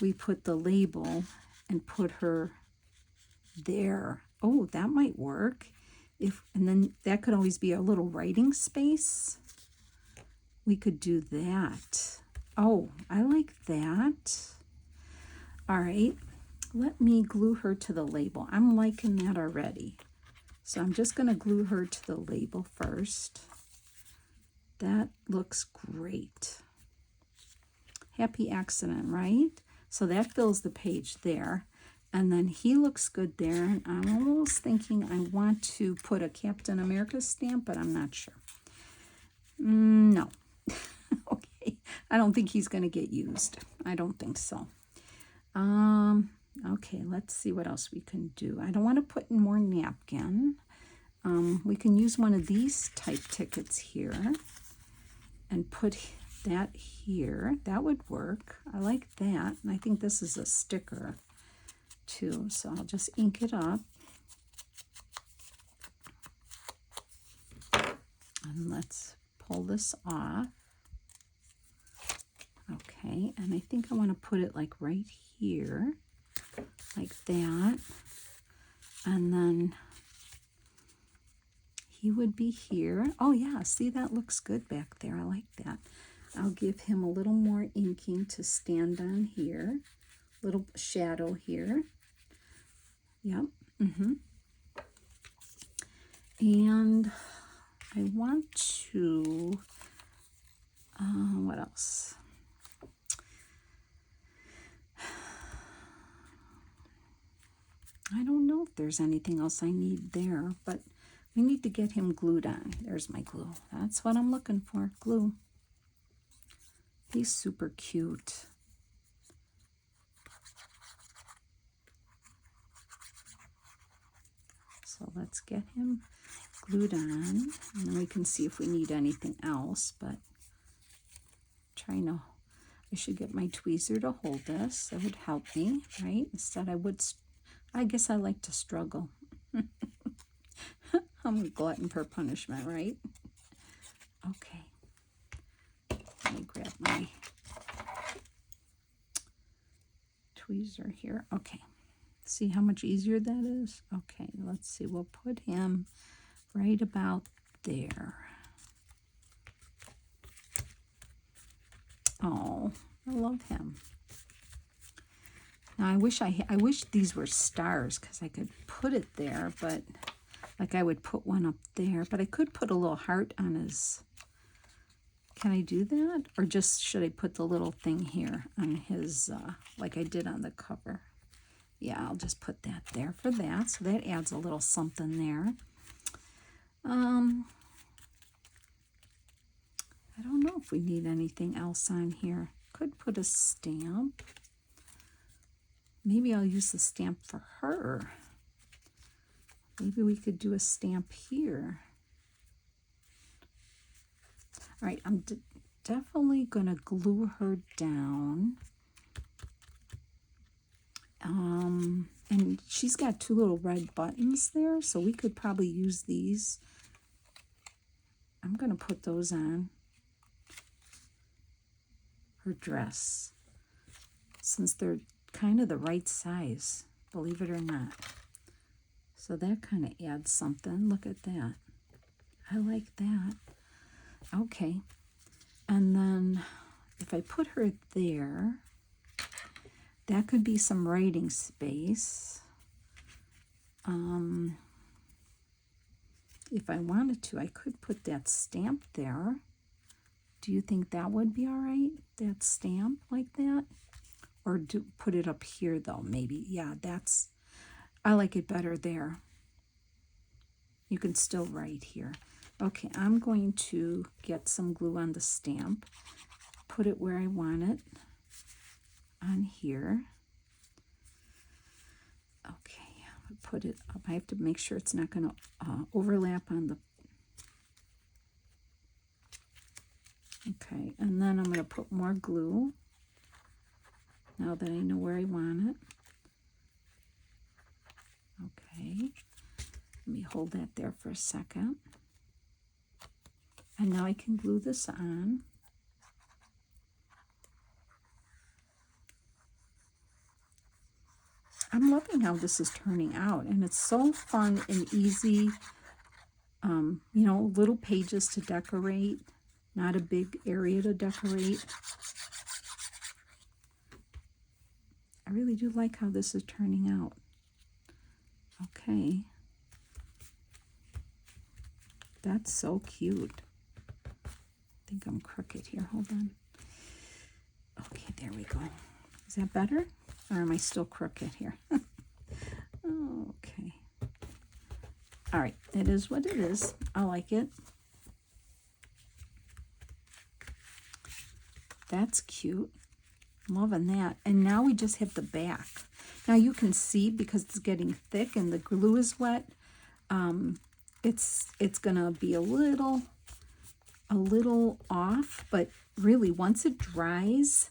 we put the label and put her there. Oh, that might work. And then that could always be a little writing space. We could do that. Oh, I like that. All right, let me glue her to the label. I'm liking that already. So I'm just going to glue her to the label first. That looks great. Happy accident, right? So that fills the page there. And then he looks good there. And I'm almost thinking I want to put a Captain America stamp, but I'm not sure. No. Okay. I don't think he's going to get used. I don't think so. Okay, let's see what else we can do. I don't want to put in more napkin. We can use one of these type tickets here and put that here. That would work. I like that. And I think this is a sticker too. So I'll just ink it up. And let's pull this off. Okay, and I think I want to put it like right here, like that. And then he would be here. Oh yeah, see, that looks good back there. I like that. I'll give him a little more inking to stand on here. Little shadow here. Yep. And I want to, what else? I don't know if there's anything else I need there, but we need to get him glued on. There's my glue. That's what I'm looking for, glue. He's super cute. So let's get him glued on, and then we can see if we need anything else, but trying to, I should get my tweezer to hold this. That would help me, right? Instead I guess I like to struggle. I'm a glutton for punishment, right? Okay. Let me grab my tweezer here. Okay. See how much easier that is? Okay, let's see. We'll put him right about there. Oh, I love him. Now I wish these were stars because I could put it there, but like I would put one up there, but I could put a little heart on his. Can I do that? Or just should I put the little thing here on his, like I did on the cover? Yeah, I'll just put that there for that. So that adds a little something there. I don't know if we need anything else on here. Could put a stamp. Maybe I'll use the stamp for her. Maybe we could do a stamp here. All right, I'm definitely going to glue her down. And she's got two little red buttons there, so we could probably use these. I'm going to put those on her dress, since they're kind of the right size, believe it or not. So that kind of adds something. Look at that. I like that. Okay. And then if I put her there, that could be some writing space. If I wanted to, I could put that stamp there. Do you think that would be all right? That stamp like that? Or put it up here though, maybe. Yeah, I like it better there. You can still write here. Okay, I'm going to get some glue on the stamp, put it where I want it, on here. Okay, put it up. I have to make sure it's not going to overlap on the... Okay, and then I'm going to put more glue, now that I know where I want it. Okay, let me hold that there for a second. And now I can glue this on. I'm loving how this is turning out, and it's so fun and easy. You know, little pages to decorate, not a big area to decorate. I really do like how this is turning out. Okay. That's so cute. I think I'm crooked here. Hold on. Okay, there we go. Is that better? Or am I still crooked here? Okay. All right, it is what it is. I like it. That's cute. Loving that. And now we just have the back. Now you can see, because it's getting thick and the glue is wet, it's gonna be a little off, but really once it dries,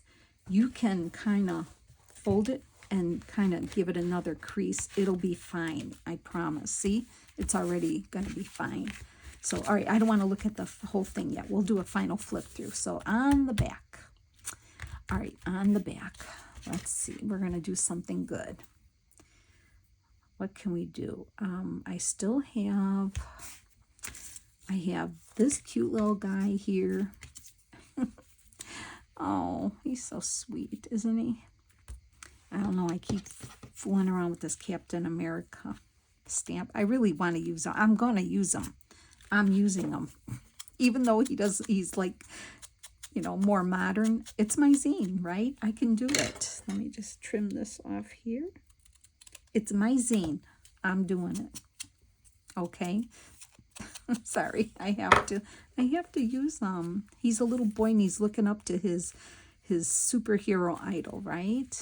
you can kind of fold it and kind of give it another crease. It'll be fine, I promise. See, it's already gonna be fine. So, all right, I don't want to look at the whole thing yet. We'll do a final flip through. So on the back. All right, on the back. Let's see. We're going to do something good. What can we do? I have this cute little guy here. Oh, he's so sweet, isn't he? I don't know. I keep fooling around with this Captain America stamp. I really want to use them. I'm going to use them. I'm using them. Even though he's like, you know, more modern. It's my zine, right? I can do it. Let me just trim this off here. It's my zine. I'm doing it. Okay. Sorry. I have to use he's a little boy and he's looking up to his superhero idol, right?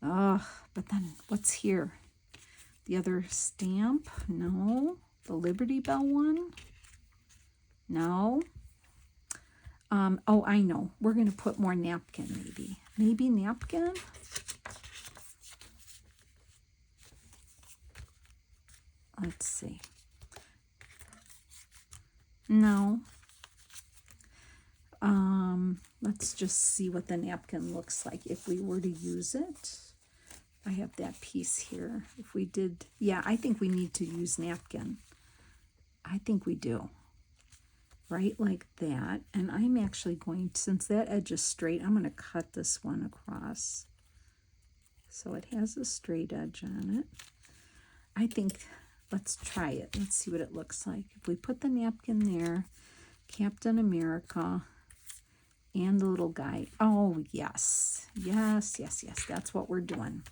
But then what's here? The other stamp? No. The Liberty Bell one? No. Oh, I know. We're going to put more napkin, maybe. Maybe napkin? Let's see. No. Let's just see what the napkin looks like if we were to use it. I have that piece here. If we did, yeah, I think we need to use napkin. I think we do. Right like that. And I'm actually going to, since that edge is straight, I'm going to cut this one across. So it has a straight edge on it. I think, let's try it. Let's see what it looks like. If we put the napkin there, Captain America, and the little guy. Oh, yes. Yes, yes, yes. That's what we're doing.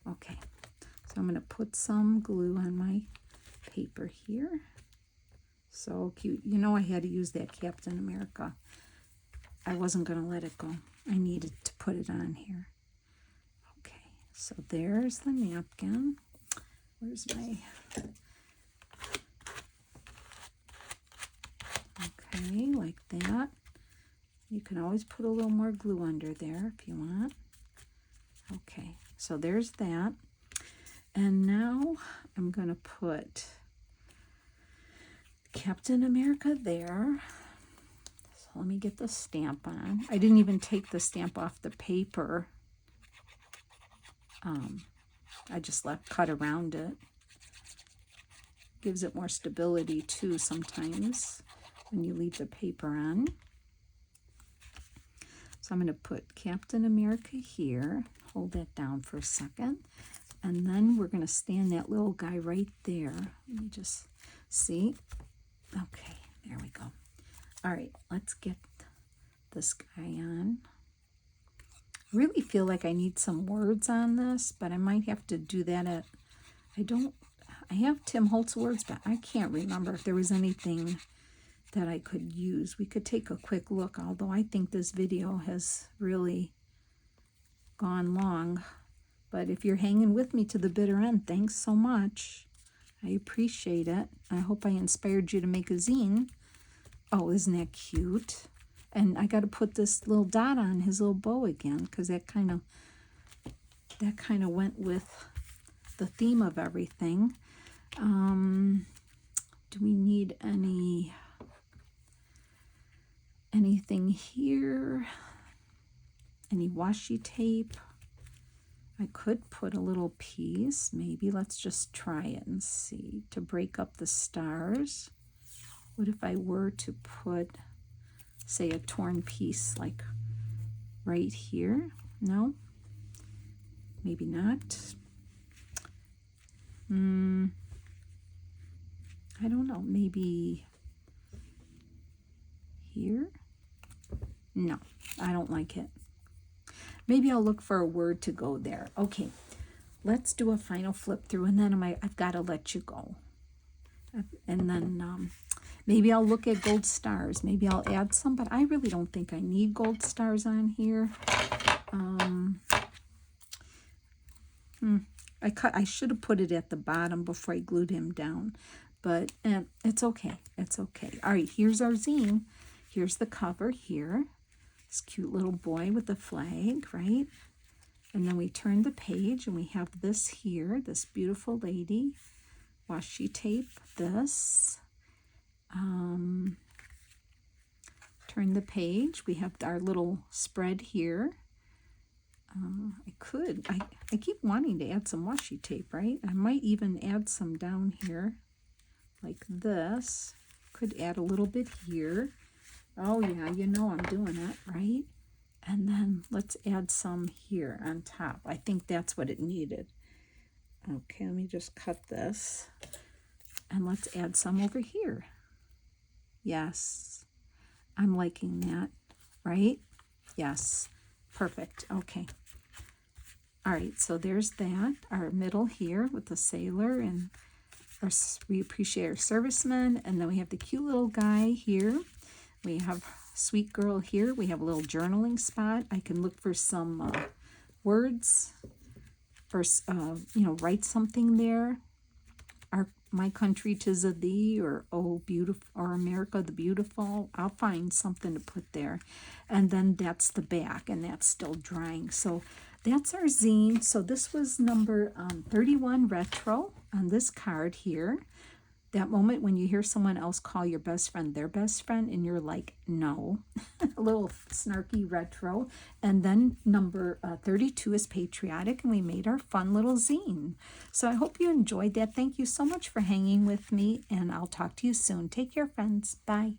Okay. So I'm going to put some glue on my paper here. So cute. You know I had to use that Captain America. I wasn't going to let it go. I needed to put it on here. Okay. So there's the napkin. Where's my... Okay, like that. You can always put a little more glue under there if you want. Okay, so there's that. And now I'm going to put Captain America there. So let me get the stamp on. I didn't even take the stamp off the paper. I just cut around it. Gives it more stability too sometimes when you leave the paper on. So I'm going to put Captain America here. Hold that down for a second. And then we're going to stand that little guy right there. Let me just see. Okay, there we go. All right, let's get this guy on. I really feel like I need some words on this, but I might have to do that at... I have Tim Holtz words, but I can't remember if there was anything that I could use. We could take a quick look, although I think this video has really gone long. But if you're hanging with me to the bitter end, thanks so much. I appreciate it. I hope I inspired you to make a zine. Oh, isn't that cute? And I got to put this little dot on his little bow again, because that kind of went with the theme of everything. Do we need anything here? Any washi tape? I could put a little piece, maybe. Let's just try it and see. To break up the stars. What if I were to put, say, a torn piece like right here? No? Maybe not. I don't know. Maybe here? No, I don't like it. Maybe I'll look for a word to go there. Okay, let's do a final flip through, and then I've got to let you go. And then maybe I'll look at gold stars. Maybe I'll add some, but I really don't think I need gold stars on here. I should have put it at the bottom before I glued him down, but it's okay. It's okay. All right, here's our zine. Here's the cover here. This cute little boy with the flag, right? And then we turn the page and we have this here, this beautiful lady. Washi tape this. Turn the page. We have our little spread here. I keep wanting to add some washi tape, right? I might even add some down here like this. Could add a little bit here. Oh yeah, you know I'm doing it, right? And then let's add some here on top. I think that's what it needed. Okay, let me just cut this. And let's add some over here. Yes, I'm liking that, right? Yes, perfect. Okay. All right, so there's that, our middle here with the sailor, and we appreciate our servicemen, and then we have the cute little guy here. We have sweet girl here. We have a little journaling spot. I can look for some words or, write something there. My Country 'Tis of Thee, or Oh Beautiful, or America the Beautiful. I'll find something to put there. And then that's the back, and that's still drying. So that's our zine. So this was number 31 retro on this card here. That moment when you hear someone else call your best friend their best friend, and you're like, no. A little snarky retro. And then number 32 is Patriotic, and we made our fun little zine. So I hope you enjoyed that. Thank you so much for hanging with me, and I'll talk to you soon. Take care, friends. Bye.